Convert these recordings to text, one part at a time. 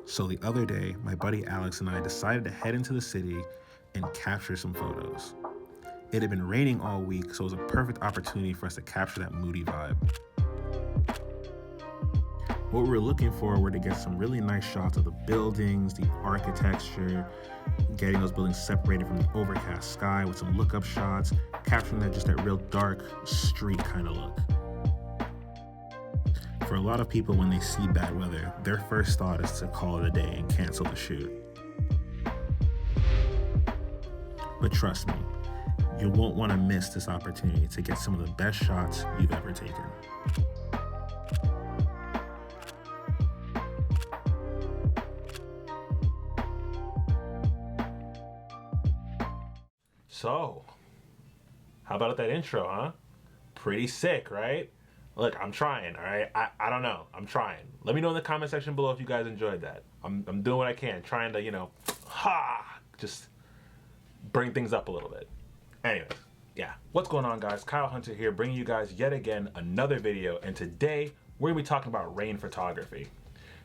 So the other day, my buddy Alex and I decided to head into the city and capture some photos. It had been raining all week, so it was a perfect opportunity for us to capture that moody vibe. What we were looking for were to get some really nice shots of the buildings, the architecture, getting those buildings separated from the overcast sky with some look-up shots, capturing that real dark street kind of look. For a lot of people, when they see bad weather, their first thought is to call it a day and cancel the shoot. But trust me, you won't want to miss this opportunity to get some of the best shots you've ever taken. So, how about that intro, huh? Pretty sick, right? Look, I'm trying, all right? I don't know. I'm trying. Let me know in the comment section below if you guys enjoyed that. I'm doing what I can, trying to, just bring things up a little bit. Anyways, yeah. What's going on, guys? Kyle Hunter here, bringing you guys yet again another video, and today we're going to be talking about rain photography.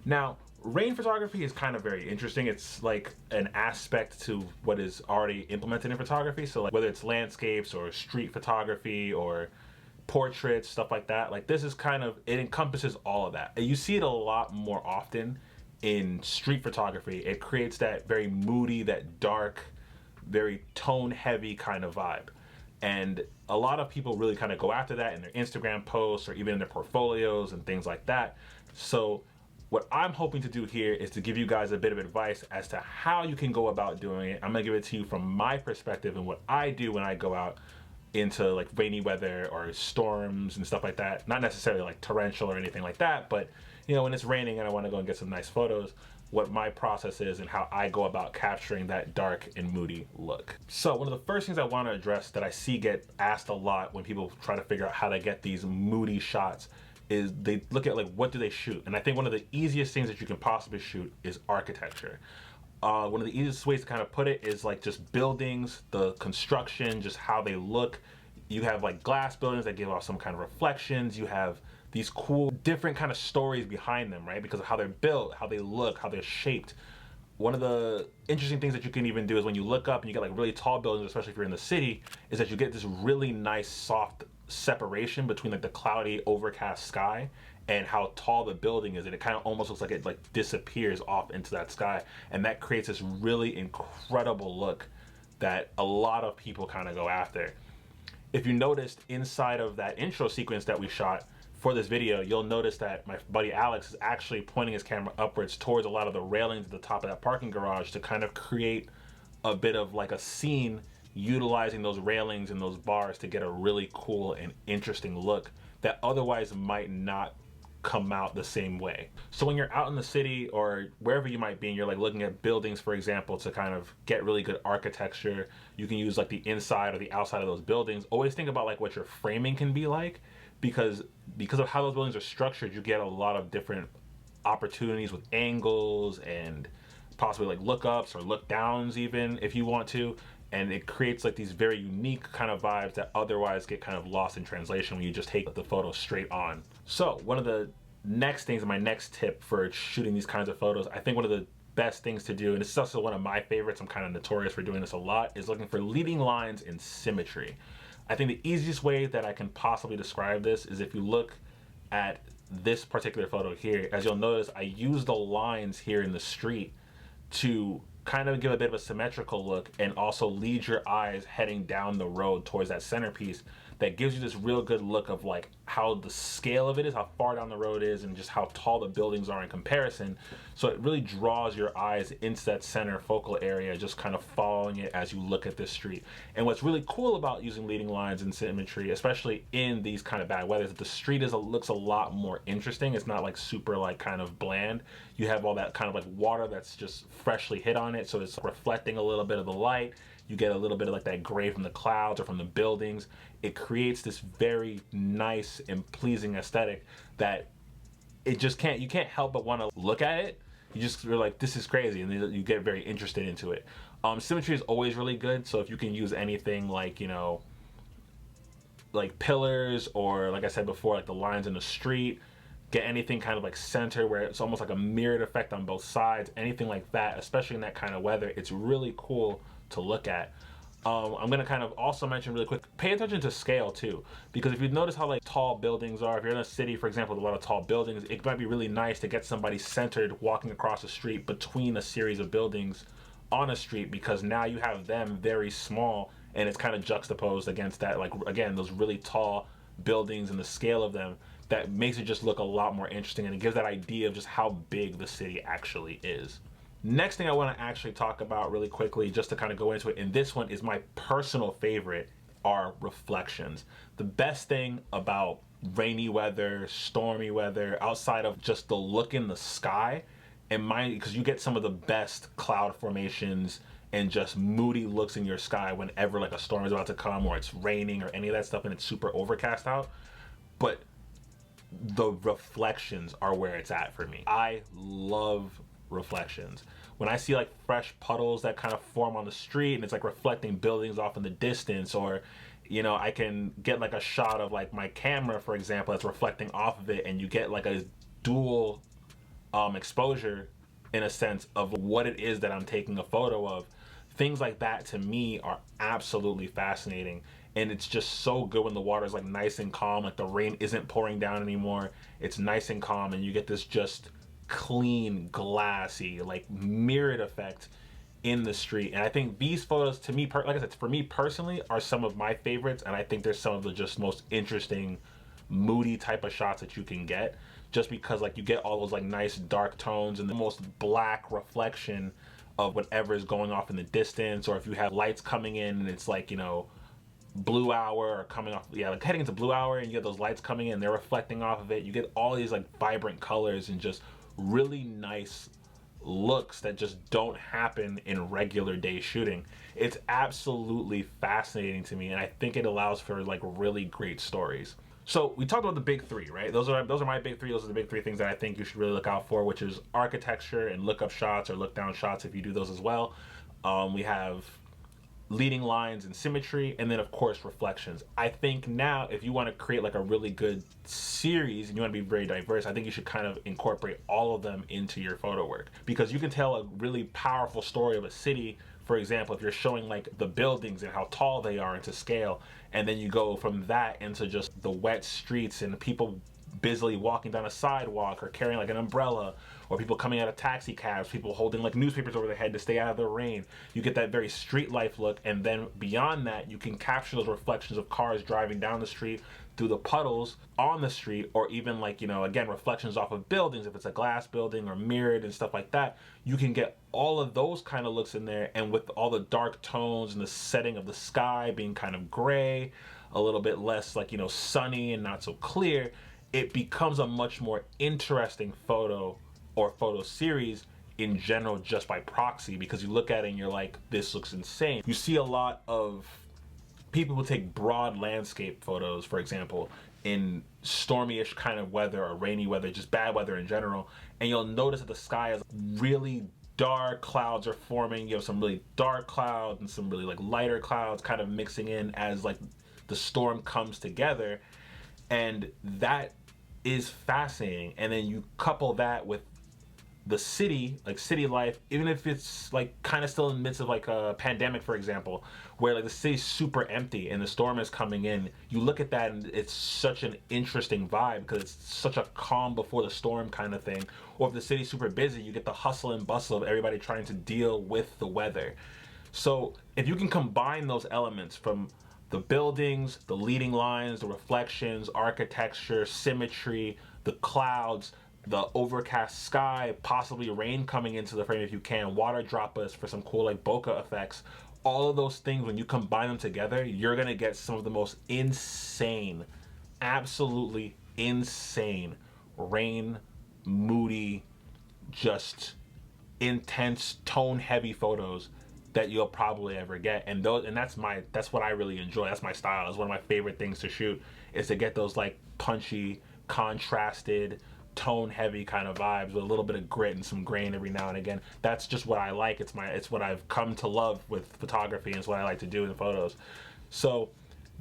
Now, rain photography is kind of very interesting. It's like an aspect to what is already implemented in photography. So like whether it's landscapes or street photography or portraits, stuff like that. Like this is it encompasses all of that. And you see it a lot more often in street photography. It creates that very moody, that dark, very tone heavy kind of vibe. And a lot of people really kind of go after that in their Instagram posts or even in their portfolios and things like that. So what I'm hoping to do here is to give you guys a bit of advice as to how you can go about doing it. I'm gonna give it to you from my perspective and what I do when I go out into like rainy weather or storms and stuff like that. Not necessarily like torrential or anything like that, but when it's raining and I wanna go and get some nice photos, what my process is and how I go about capturing that dark and moody look. So one of the first things I wanna address that I see get asked a lot when people try to figure out how to get these moody shots is they look at like what do they shoot, and I think one of the easiest things that you can possibly shoot is architecture. One of the easiest ways to kind of put it is like just buildings, the construction, just how they look. You have like glass buildings that give off some kind of reflections. You have these cool different kind of stories behind them, right? Because of how they're built, how they look, how they're shaped. One of the interesting things that you can even do is when you look up and you get like really tall buildings, especially if you're in the city, is that you get this really nice soft separation between like the cloudy overcast sky and how tall the building is, and it kind of almost looks like it like disappears off into that sky, and that creates this really incredible look that a lot of people kind of go after. If you noticed inside of that intro sequence that we shot for this video, you'll notice that my buddy Alex is actually pointing his camera upwards towards a lot of the railings at the top of that parking garage to kind of create a bit of like a scene utilizing those railings and those bars to get a really cool and interesting look that otherwise might not come out the same way. So when you're out in the city or wherever you might be and you're like looking at buildings, for example, to kind of get really good architecture, you can use like the inside or the outside of those buildings. Always think about like what your framing can be like, because of how those buildings are structured, you get a lot of different opportunities with angles and possibly like look ups or look downs even if you want to. And it creates like these very unique kind of vibes that otherwise get kind of lost in translation when you just take the photo straight on. So one of the next things, my next tip for shooting these kinds of photos, I think one of the best things to do, and this is also one of my favorites, I'm kind of notorious for doing this a lot, is looking for leading lines in symmetry. I think the easiest way that I can possibly describe this is if you look at this particular photo here, as you'll notice, I use the lines here in the street to kind of give a bit of a symmetrical look and also lead your eyes heading down the road towards that centerpiece. That gives you this real good look of like how the scale of it is, how far down the road is, and just how tall the buildings are in comparison. So it really draws your eyes into that center focal area, just kind of following it as you look at this street. And what's really cool about using leading lines in symmetry, especially in these kind of bad weather, is that the street looks a lot more interesting. It's not like super like kind of bland. You have all that kind of like water that's just freshly hit on it, so it's reflecting a little bit of the light. You get a little bit of like that gray from the clouds or from the buildings. It creates this very nice and pleasing aesthetic that you can't help but want to look at it. You're like, this is crazy, and then you get very interested into it. Symmetry is always really good, so if you can use anything like, like pillars or, like I said before, like the lines in the street, get anything kind of like center where it's almost like a mirrored effect on both sides, anything like that, especially in that kind of weather. It's really cool to look at. I'm gonna kind of also mention really quick, pay attention to scale too, because if you notice how like tall buildings are, if you're in a city, for example, with a lot of tall buildings, it might be really nice to get somebody centered walking across the street between a series of buildings on a street, because now you have them very small and it's kind of juxtaposed against that, like again, those really tall buildings and the scale of them. That makes it just look a lot more interesting, and it gives that idea of just how big the city actually is. Next thing I want to actually talk about really quickly, just to kind of go into it, and this one is my personal favorite, are reflections. The best thing about rainy weather, stormy weather, outside of just the look in the sky, and because you get some of the best cloud formations and just moody looks in your sky whenever like a storm is about to come or it's raining or any of that stuff and it's super overcast out. But the reflections are where it's at for me. I love reflections. When I see like fresh puddles that kind of form on the street and it's like reflecting buildings off in the distance, or you know, I can get like a shot of like my camera, for example, that's reflecting off of it, and you get like a dual exposure in a sense of what it is that I'm taking a photo of. Things like that to me are absolutely fascinating, and it's just so good when the water is like nice and calm, like the rain isn't pouring down anymore, it's nice and calm, and you get this just clean, glassy, like mirrored effect in the street. And I think these photos, to me, like I said, for me personally, are some of my favorites, and I think they're some of the just most interesting, moody type of shots that you can get, just because like you get all those like nice dark tones and the most black reflection of whatever is going off in the distance, or if you have lights coming in and it's like, you know, blue hour or coming off, yeah, like heading into blue hour, and you get those lights coming in, they're reflecting off of it. You get all these like vibrant colors and just really nice looks that just don't happen in regular day shooting. It's absolutely fascinating to me, and I think it allows for like really great stories. So we talked about the big three, right? Those are my big three. Those are the big three things that I think you should really look out for, which is architecture and look up shots or look down shots if you do those as well. We have leading lines and symmetry, and then of course reflections. I think now if you want to create like a really good series and you want to be very diverse, I think you should kind of incorporate all of them into your photo work, because you can tell a really powerful story of a city. For example, if you're showing like the buildings and how tall they are into scale, and then you go from that into just the wet streets and people busily walking down a sidewalk or carrying like an umbrella, or people coming out of taxi cabs, people holding like newspapers over their head to stay out of the rain. You get that very street life look, and then beyond that you can capture those reflections of cars driving down the street, through the puddles on the street, or even like, you know, again, reflections off of buildings if it's a glass building or mirrored and stuff like that. You can get all of those kind of looks in there, and with all the dark tones and the setting of the sky being kind of gray, a little bit less like, you know, sunny and not so clear, it becomes a much more interesting photo or photo series in general, just by proxy, because you look at it and you're like, this looks insane. You see a lot of people who take broad landscape photos, for example, in stormy-ish kind of weather or rainy weather, just bad weather in general, and you'll notice that the sky is really dark, clouds are forming, you have some really dark clouds and some really like lighter clouds kind of mixing in as like the storm comes together, and that is fascinating. And then you couple that with the city, like city life, even if it's like kind of still in the midst of like a pandemic, for example, where like the city's super empty and the storm is coming in, you look at that and it's such an interesting vibe because it's such a calm before the storm kind of thing. Or if the city's super busy, you get the hustle and bustle of everybody trying to deal with the weather. So if you can combine those elements from the buildings, the leading lines, the reflections, architecture, symmetry, the clouds, the overcast sky, possibly rain coming into the frame if you can, water droplets for some cool like bokeh effects, all of those things, when you combine them together, you're gonna get some of the most insane, absolutely insane, rain, moody, just intense, tone heavy photos that you'll probably ever get. And that's what I really enjoy. That's my style. It's one of my favorite things to shoot, is to get those like punchy, contrasted, tone heavy kind of vibes with a little bit of grit and some grain every now and again. That's just what I like. It's what I've come to love with photography, and it's what I like to do in photos. So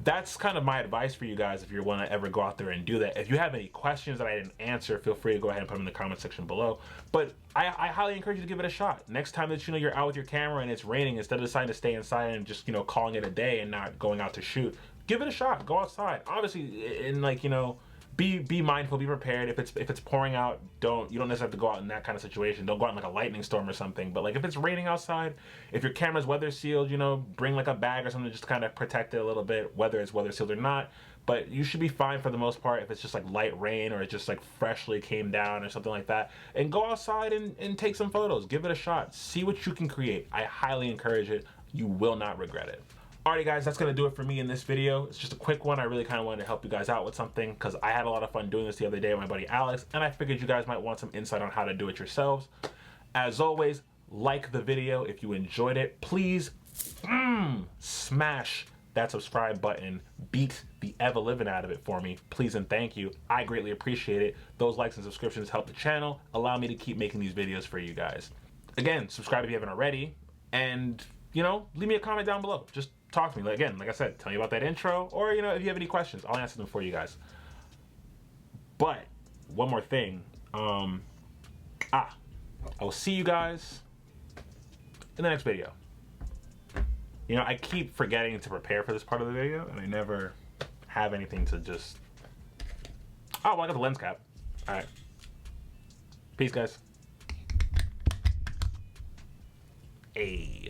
that's kind of my advice for you guys if you want to ever go out there and do that. If you have any questions that I didn't answer, feel free to go ahead and put them in the comment section below. But I highly encourage you to give it a shot. Next time that you're out with your camera and it's raining, instead of deciding to stay inside and just calling it a day and not going out to shoot, give it a shot. Go outside. Obviously, and be mindful, be prepared. If it's pouring out, you don't necessarily have to go out in that kind of situation. Don't go out in like a lightning storm or something. But like if it's raining outside, if your camera's weather sealed, bring like a bag or something just to kind of protect it a little bit, whether it's weather sealed or not. But you should be fine for the most part if it's just like light rain or it just like freshly came down or something like that. And go outside and take some photos. Give it a shot. See what you can create. I highly encourage it. You will not regret it. Alrighty guys, that's gonna do it for me in this video. It's just a quick one. I really kind of wanted to help you guys out with something because I had a lot of fun doing this the other day with my buddy Alex, and I figured you guys might want some insight on how to do it yourselves. As always, like the video if you enjoyed it. Please smash that subscribe button. Beat the ever-living out of it for me, please and thank you. I greatly appreciate it. Those likes and subscriptions help the channel, allow me to keep making these videos for you guys. Again, subscribe if you haven't already, and leave me a comment down below. Just talk to me. Like I said, tell me about that intro, or if you have any questions, I'll answer them for you guys. But one more thing, I will see you guys in the next video. I keep forgetting to prepare for this part of the video, and I never have anything to just... Oh, well, I got the lens cap. All right. Peace, guys. Hey.